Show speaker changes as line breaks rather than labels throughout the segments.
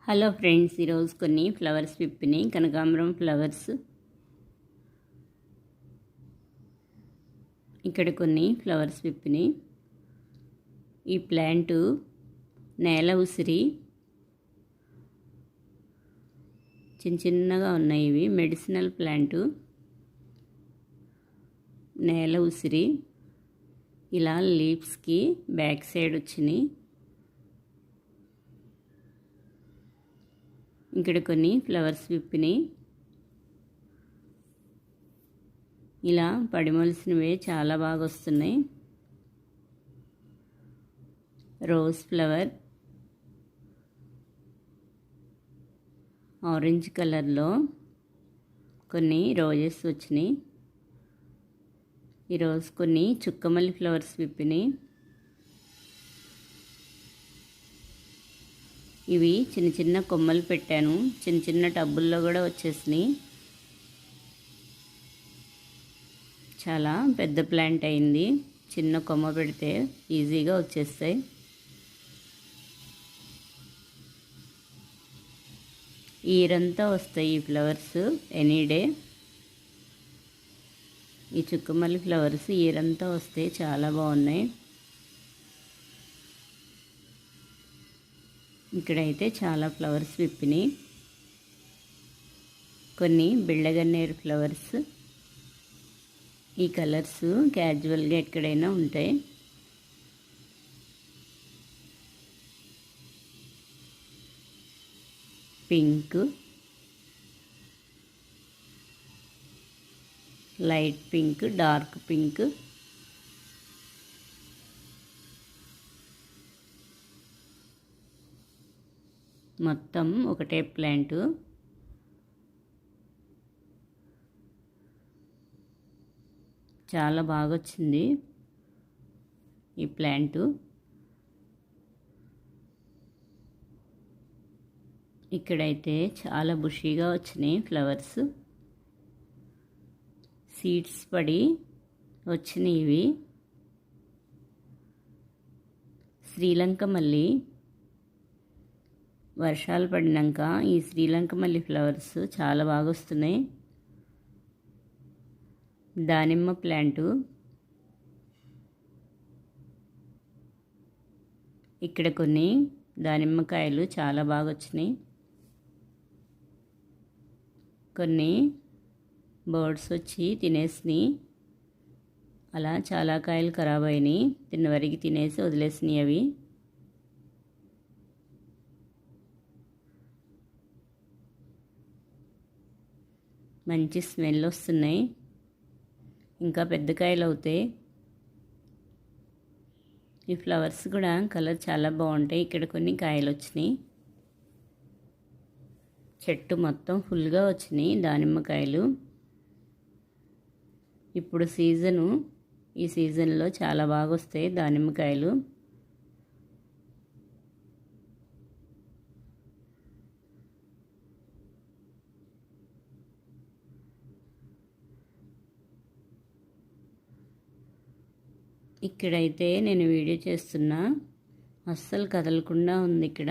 Hello friends, ఈరోజు కొన్ని flowers విప్పినాయి. కనకాంబరం ఫ్లవర్స్. ఇక్కడ కొన్ని ఫ్లవర్స్ విప్పినాయి. ఈ ప్లాంటు నేల ఉసిరి. చిన్నగా ఉన్నాయి. ఇవి మెడిసినల్ ప్లాంటు. నేల ఉసిరి. ఇలా లీవ్స్కి బ్యాక్ సైడ్ వచ్చినాయి. ఇక్కడ కొన్ని ఫ్లవర్స్ విప్పినాయి. ఇలా పడిమొలిసినవే చాలా బాగా వస్తున్నాయి. రోజ్ ఫ్లవర్ ఆరెంజ్ కలర్లో కొన్ని రోజెస్ వచ్చినాయి. ఈరోజు కొన్ని చుక్కమల్లి ఫ్లవర్స్ విప్పినాయి. ఇవి చిన్న చిన్న కొమ్మలు పెట్టాను. చిన్న టబ్బుల్లో కూడా వచ్చేసినాయి. చాలా పెద్ద ప్లాంట్ అయింది. చిన్న కొమ్మ పెడితే ఈజీగా వచ్చేస్తాయి. ఈరంతా వస్తాయి ఈ ఫ్లవర్స్ ఎనీడే. ఈ చుక్కమల్లి ఫ్లవర్స్ ఈరంతా వస్తాయి. చాలా బాగున్నాయి. ఇక్కడైతే చాలా ఫ్లవర్స్ విప్పినాయి. కొన్ని బిళ్ళగన్నేరు ఫ్లవర్స్. ఈ కలర్స్ క్యాజువల్గా ఎక్కడైనా ఉంటాయి. Pink, light pink, dark pink. మొత్తం ఒకటే ప్లాంటు. చాలా బాగా వచ్చింది ఈ ప్లాంటు. ఇక్కడైతే చాలా బుషీగా వచ్చినాయి ఫ్లవర్స్. సీడ్స్ పడి వచ్చినాయి ఇవి. శ్రీలంక మల్లి. వర్షాలు పడినాక ఈ శ్రీలంక మల్లి ఫ్లవర్స్ చాలా బాగా వస్తున్నాయి. దానిమ్మ ప్లాంటు. ఇక్కడ కొన్ని దానిమ్మకాయలు చాలా బాగా వచ్చినాయి. కొన్ని బర్డ్స్ వచ్చి తినేసినాయి. అలా చాలా కాయలు ఖరాబ్ అయినాయి. తిన్నవరికి తినేసి వదిలేసినాయి అవి. మంచి స్మెల్ వస్తున్నాయి. ఇంకా పెద్ద కాయలు అవుతాయి. ఈ ఫ్లవర్స్ కూడా కలర్ చాలా బాగుంటాయి. ఇక్కడ కొన్ని కాయలు వచ్చినాయి. చెట్టు మొత్తం ఫుల్గా వచ్చినాయి దానిమ్మకాయలు. ఇప్పుడు సీజను. ఈ సీజన్లో చాలా బాగా వస్తాయి దానిమ్మకాయలు. ఇక్కడైతే నేను వీడియో చేస్తున్నా. అస్సలు కదలకుండా ఉంది. ఇక్కడ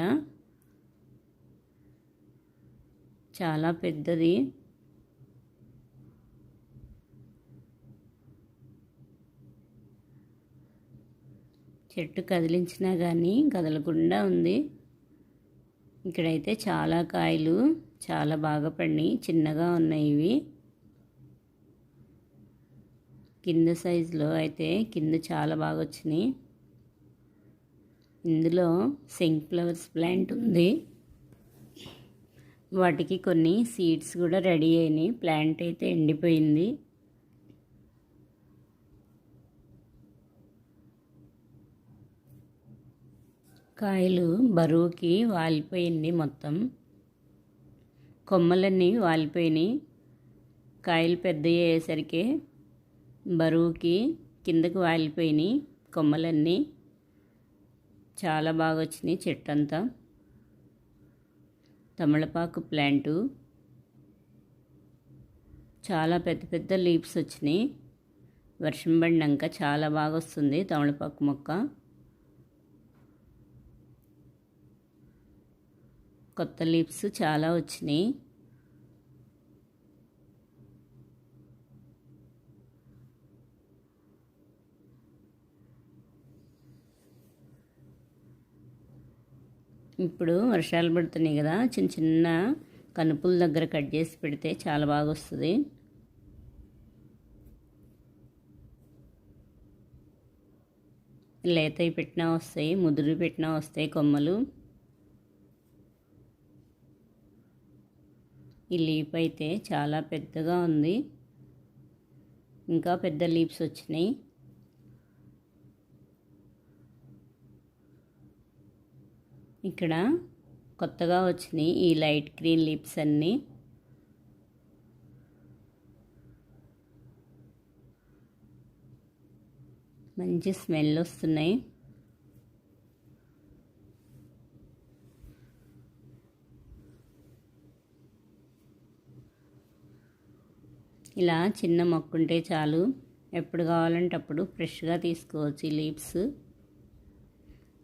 చాలా పెద్దది. చెట్టు కదిలించినా కానీ కదలకుండా ఉంది. ఇక్కడైతే చాలా కాయలు చాలా బాగా పడినాయి. చిన్నగా ఉన్నాయి ఇవి. కింద సైజులో అయితే కింద చాలా బాగా వచ్చినాయి. ఇందులో సింక్ ఫ్లవర్స్ ప్లాంట్ ఉంది. వాటికి కొన్ని సీడ్స్ కూడా రెడీ అయినాయి. ప్లాంట్ అయితే ఎండిపోయింది. కాయలు బరువుకి వాలిపోయింది. మొత్తం కొమ్మలన్నీ వాలిపోయినాయి. కాయలు పెద్ద అయ్యేసరికి బరువుకి కిందకు వాలిపోయినాయి కొమ్మలన్నీ. చాలా బాగా వచ్చినాయి చెట్టు అంతా. తమలపాకు ప్లాంటు. చాలా పెద్ద పెద్ద లీవ్స్ వచ్చినాయి. వర్షం పడినాక చాలా బాగా వస్తుంది తమలపాకు మొక్క. కొత్త లీవ్స్ చాలా వచ్చినాయి. ఇప్పుడు వర్షాలు పడుతున్నాయి కదా, చిన్న చిన్న కనుపుల దగ్గర కట్ చేసి పెడితే చాలా బాగా వస్తుంది. లేతవి పెట్టినా వస్తాయి, ముదురు పెట్టినా వస్తాయి కొమ్మలు. ఈ లీఫ్ అయితే చాలా పెద్దగా ఉంది, ఇంకా పెద్ద లీవ్స్ వచ్చినాయి. ఇక్కడ కొత్తగా వచ్చినాయి ఈ లైట్ గ్రీన్ లీవ్స్ అన్నీ. మంచి స్మెల్ వస్తున్నాయి. ఇలా చిన్న మొక్క ఉంటే చాలు, ఎప్పుడు కావాలంటే అప్పుడు ఫ్రెష్గా తీసుకోవచ్చు. ఈ లీవ్స్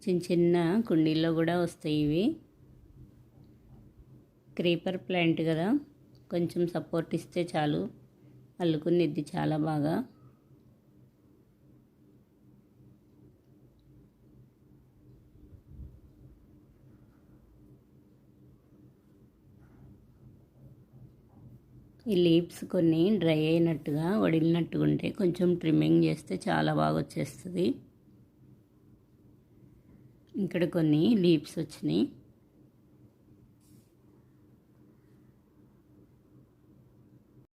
చిన్న చిన్న కుండీల్లో కూడా వస్తాయి. ఇవి క్రీపర్ ప్లాంట్ కదా, కొంచెం సపోర్ట్ ఇస్తే చాలు అల్లుకునిద్ది చాలా బాగా. ఈ లీవ్స్ కొన్ని డ్రై అయినట్టుగా వడిలినట్టుగా ఉంటే కొంచెం ట్రిమ్మింగ్ చేస్తే చాలా బాగా వచ్చేస్తుంది. ఇక్కడ కొన్ని లీవ్స్ వచ్చినాయి.